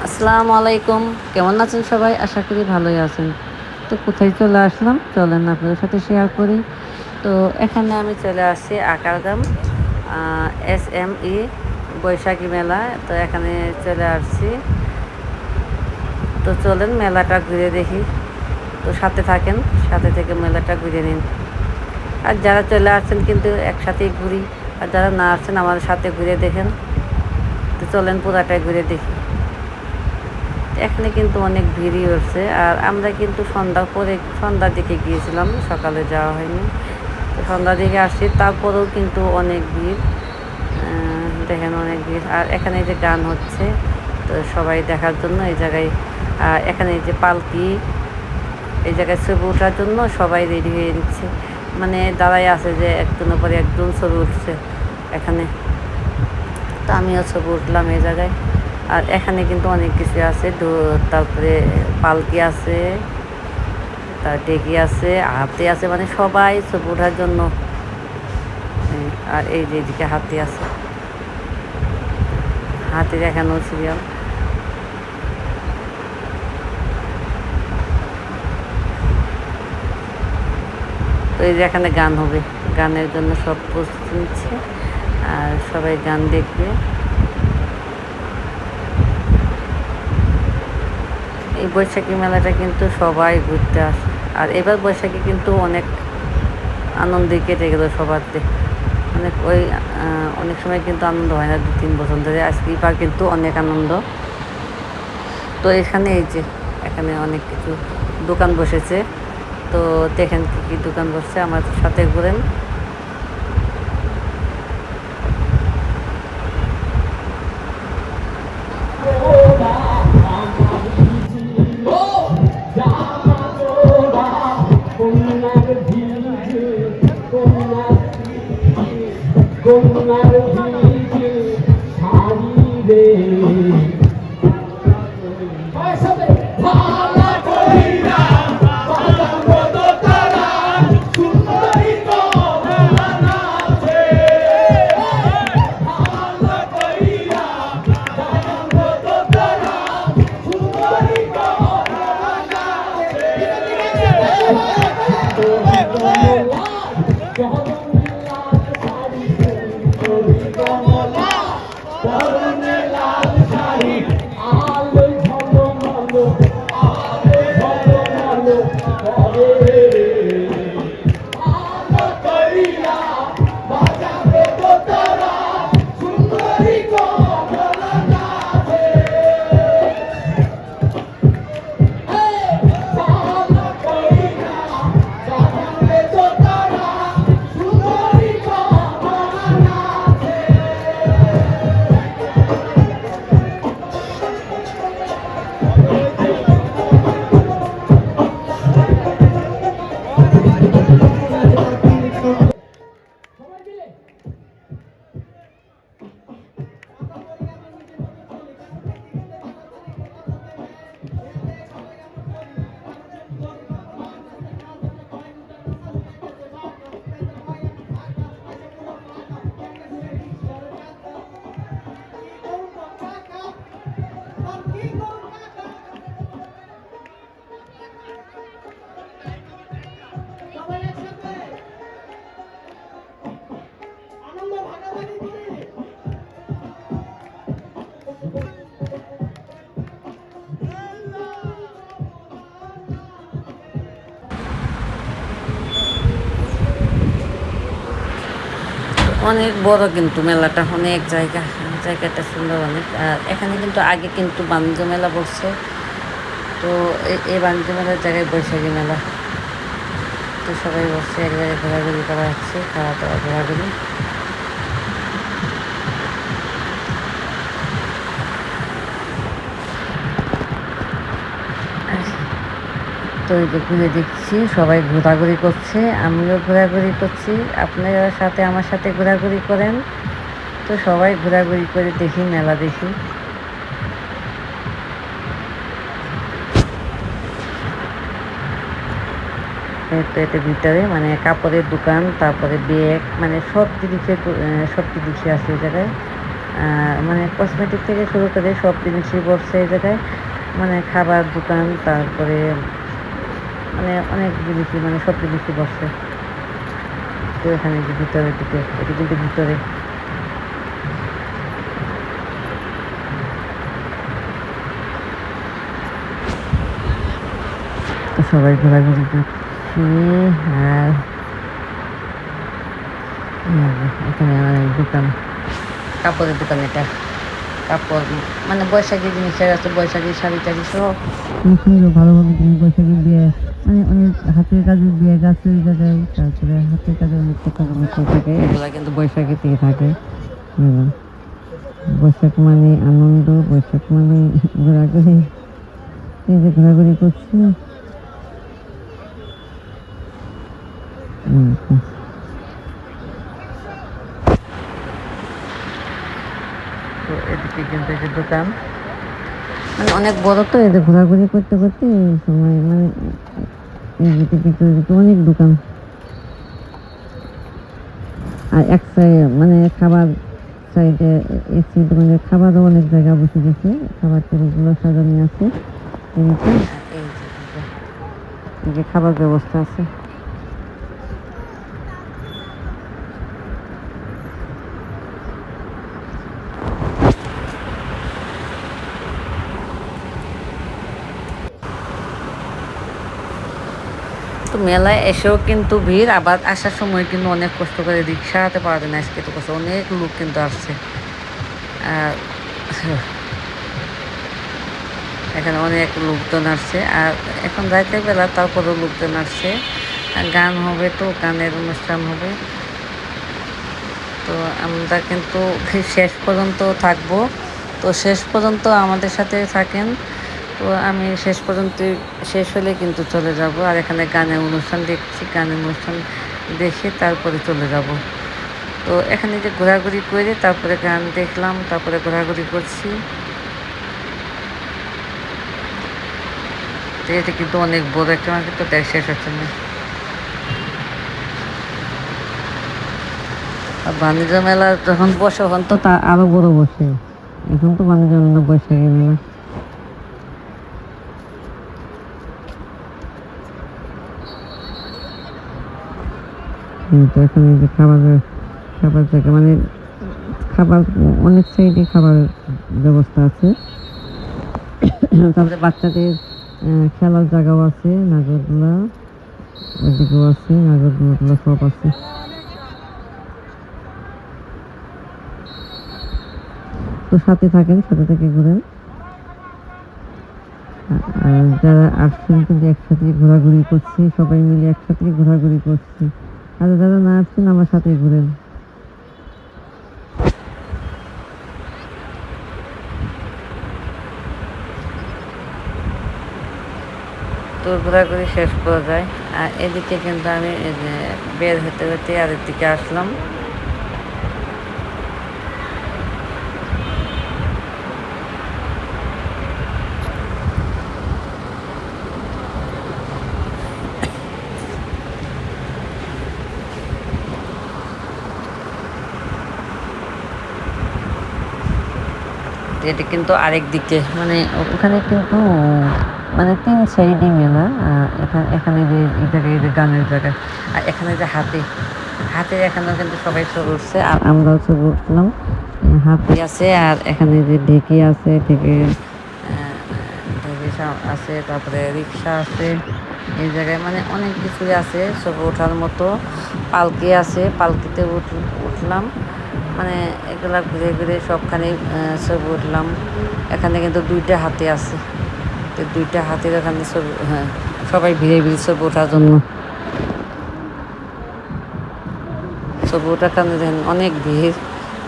আসসালামু আলাইকুম। কেমন আছেন সবাই? আশা করি ভালোই আছেন। তো কোথায় চলে আসলাম? চলেন আপনাদের সাথে শেয়ার করি। তো এখানে আমি চলে আসছি আকারগাম SME বৈশাখী মেলা। তো এখানে চলে আসছি। তো চলেন মেলাটা ঘুরে দেখি। তো সাথে থাকেন, সাথে থেকে মেলাটা ঘুরে নিন। আর যারা চলে আসছেন কিন্তু একসাথেই ঘুরি, আর যারা না আসছেন আমাদের সাথে ঘুরে দেখেন। তো চলেন পুরাটাই ঘুরে দেখি। এখানে কিন্তু অনেক ভিড়ই হচ্ছে, আর আমরা কিন্তু সন্ধ্যার দিকে গিয়েছিলাম, সকালে যাওয়া হয়নি। তো সন্ধ্যার দিকে আসছি, তারপরেও কিন্তু অনেক ভিড়। দেখেন অনেক ভিড়। আর এখানে যে গান হচ্ছে, তো সবাই দেখার জন্য এই জায়গায়, এখানে যে পালকি, এই জায়গায় ছবি ওঠার জন্য সবাই রেডি হয়ে নিচ্ছে, মানে দাঁড়াই আছে যে একজনের পরে একজন ছবি উঠছে এখানে। তো আমিও ছবি উঠলাম এই জায়গায়। আর এখানে কিন্তু অনেক কিছু আছে, তারপরে পালকি আছে, তার ডেকি আছে, হাতি আছে, মানে সবাই ছবি ওঠার জন্য। আর এই যে এদিকে হাতি আছে, হাতি দেখানো সিরিয়াল। তো এই যে এখানে গান হবে, গানের জন্য সব প্রস্তুতি নিচ্ছে, আর সবাই গান দেখবে। এই বৈশাখী মেলাটা কিন্তু সবাই ঘুরতে আসে। আর এবার বৈশাখী কিন্তু অনেক আনন্দে কেটে গেল সবারতে। অনেক সময় কিন্তু আনন্দ হয় না, 2-3 বছর ধরে। আজকে এবার কিন্তু অনেক আনন্দ। তো এখানে এই যে এখানে অনেক কিছু দোকান বসেছে। তো দেখেন কী কী দোকান বসছে, আমার সাথে ঘুরেন। কন্যার ভিজে শাড়ি রে ভালা কইরা বাজাবো তো তারা সুন্দরী কমলা নাচে ভালা কইরা বাজাবো তো তারা সুন্দরী কমলা নাচে কমলা পরনে লাল শাড়ি আলো ঝলমলো আলো ঝলমলো করে আলো করিয়া বাজাবে তো তারা সুন্দরী কমলা নাচে আলো করিয়া বাজাবে তো তারা সুন্দরী কমলা নাচে অনেক বড় কিন্তু মেলাটা, অনেক জায়গাটা সুন্দর অনেক। আর এখানে কিন্তু আগে কিন্তু বাণিজ্য মেলা বসছে। তো এই বাণিজ্য মেলার জায়গায় বৈশাখী মেলা। তো সবাই বসছে, এক জায়গায় ঘোরাঘুরি করা হচ্ছে, খাওয়া দাওয়া ঘোরাঘুরি। তো এই যে ঘুরে দেখছি, সবাই ঘোরাঘুরি করছে, আমিও ঘোরাঘুরি করছি। আপনারা সাথে আমার সাথে ঘোরাঘুরি করেন। তো সবাই ঘোরাঘুরি করে দেখি, মেলা দেখি। তো এটার ভিতরে মানে কাপড়ের দোকান, তারপরে ব্যাগ, মানে সব জিনিসের আছে এই জায়গায়। মানে কসমেটিক থেকে শুরু করে সব জিনিসই বসছে এই জায়গায়, মানে খাবার দোকান, তারপরে মানে অনেক জিনিসই, মানে সব জিনিসই বসছে। তো এখানে যে ভিতরের দিকে, এটি কিন্তু ভিতরে। তো সবাই ঘোরাঘুরি করছি। আর এখানে অনেক দোকান, কাপড়ের দোকান। এটা কাপড় মানে বৈশাখী জিনিসের আছে, বৈশাখী শাড়ি টাড়ি সব সুন্দর ভালো ভালো জিনিস, বৈশাখী বিয়ে, মানে অনেক হাতের কাজের বিয়ে আছে ওই জায়গায়। তারপরে হাতের কাজের অনেক কথা থাকে, এগুলা কিন্তু বৈশাখী থেকে থাকে। বৈশাখ মানে আনন্দ, বৈশাখ মানে ঘোরাঘুরি। এই যে ঘোরাঘুরি করছি। তো এদিকে কিন্তু এই যে দোকান, মানে অনেক বড়। তো এই যে ঘোরাঘুরি করতে করতে এই সময় মানে অনেক দোকান। আর এক সাইড মানে খাবার সাইডে, এক সাইডে মানে খাবারও অনেক জায়গা বসে গেছে, খাবার টেবিলগুলো সাজানো আছে। এই যে খাবার ব্যবস্থা আছে। তো মেলায় এসেও কিন্তু ভিড়, আবার আসার সময় কিন্তু অনেক কষ্ট করে রিক্সা হাতে পাওয়া যায় না, আজকে তো কষ্ট, অনেক লোক কিন্তু আসছে। আর এখানে অনেক লোকজন আসছে, আর এখন রাতের বেলা তারপরেও লোকজন আসছে। গান হবে, তো গানের অনুষ্ঠান হবে। তো আমরা কিন্তু শেষ পর্যন্ত থাকবো। তো শেষ পর্যন্ত আমাদের সাথে থাকেন। তো আমি শেষ পর্যন্ত, শেষ হলে কিন্তু চলে যাব। আর এখানে গানের অনুষ্ঠান দেখছি, গানের অনুষ্ঠান দেখে তারপরে চলে যাব। তো এখানে যে ঘোরাঘুরি করে তারপরে গান দেখলাম, তারপরে ঘোরাঘুরি করছি। তো এটা কিন্তু অনেক বড় একটা মার্কেট, তো দেখ শেষ হচ্ছে না। আর বাণিজ্য মেলা যখন বসে তখন তো তা আরো বড় বসে। এখন তো বাণিজ্য মেলা বৈশাখী মেলা। তো এখানে যে খাবার জায়গা, মানে খাবার অনেক সাইডে খাবার ব্যবস্থা আছে। তারপরে বাচ্চাদের খেলার জায়গাও আছে, নাগরদোলা ওইদিকেও আছে, নাগরদোলা সব আছে। তো সাথে থাকেন, সাথে থেকে ঘুরেন। আর যারা আসছেন কিন্তু একসাথে ঘোরাঘুরি করছি, সবাই মিলে একসাথে ঘোরাঘুরি করছি। আর যারা না আসছেন আমার সাথে ঘুরেন। তো ঘোরাঘুরি শেষ করা যায়। আর এদিকে কিন্তু আমি এই যে বের হতে হতে আর এদিকে আসলাম। এটা কিন্তু আরেক দিকে, মানে ওখানে কিন্তু মানে 3 সাইডই মেলা। এখানে যে এই জায়গায় যে গানের জায়গা, আর এখানে যে হাতির এখানেও কিন্তু সবাই ছবি উঠছে, আর আমরাও ছবি উঠলাম। হাতি আছে, আর এখানে যে ঢেকি আছে, ঢেকি আছে, তারপরে রিক্সা আছে এই জায়গায়, মানে অনেক কিছুই আছে ছবি ওঠার মতো। পালকি আছে, পালকিতে উঠলাম, মানে এগুলা ঘুরে ঘুরে সবখানে ছবি উঠলাম। এখানে কিন্তু 2টা হাতি আছে, তো 2টা হাতির এখানে ছবি, হ্যাঁ, সবাই ভিড়ে ভিড়ে ছবি ওঠার জন্য। ছবি ওঠার কারণে দেখেন অনেক ভিড়,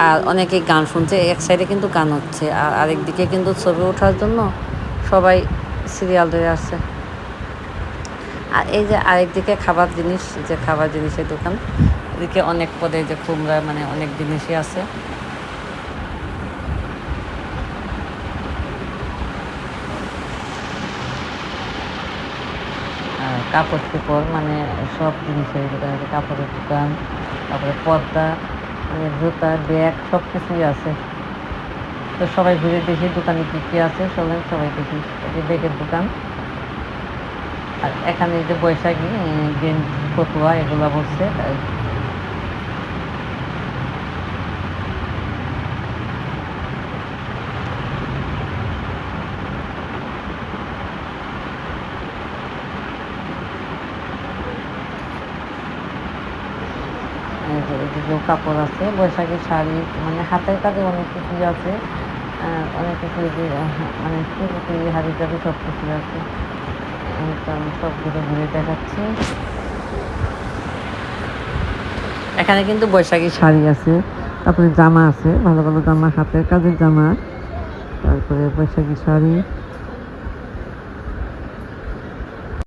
আর অনেকে গান শুনছে। এক সাইডে কিন্তু গান হচ্ছে, আর আরেক দিকে কিন্তু ছবি ওঠার জন্য সবাই সিরিয়াল ধরে আসছে। আর এই যে আরেক দিকে খাবার জিনিস, যে খাবার জিনিসের দোকান, এদিকে অনেক পদে যে কুমড়া, মানে অনেক জিনিসই আছে। আর কাপড় চোপড়, মানে সব জিনিসের দোকান, কাপড়ের দোকান, তারপরে পর্দা, জুতা, ব্যাগ, সব কিছুই আছে। তো সবাই ঘুরে দেখি দোকানে কী কী আছে, চলেন সবাই দেখি। এই যে ব্যাগের দোকান, আর এখানে এই যে বৈশাখী গেঞ্জি ফতুয়া এগুলো বসছে। এদিকেও কাপড় আছে, বৈশাখী শাড়ি, মানে হাতের কাজে অনেক কিছুই আছে। অনেক কিছু যে মানে ফুলকপি হাড়ি টাড়ি সব কিছুই আছে। তো আমি সবগুলো ঘুরে দেখাচ্ছি। এখানে কিন্তু বৈশাখী শাড়ি আছে, তারপরে জামা আছে, ভালো ভালো জামা, হাতের কাজের জামা, তারপরে বৈশাখী শাড়ি।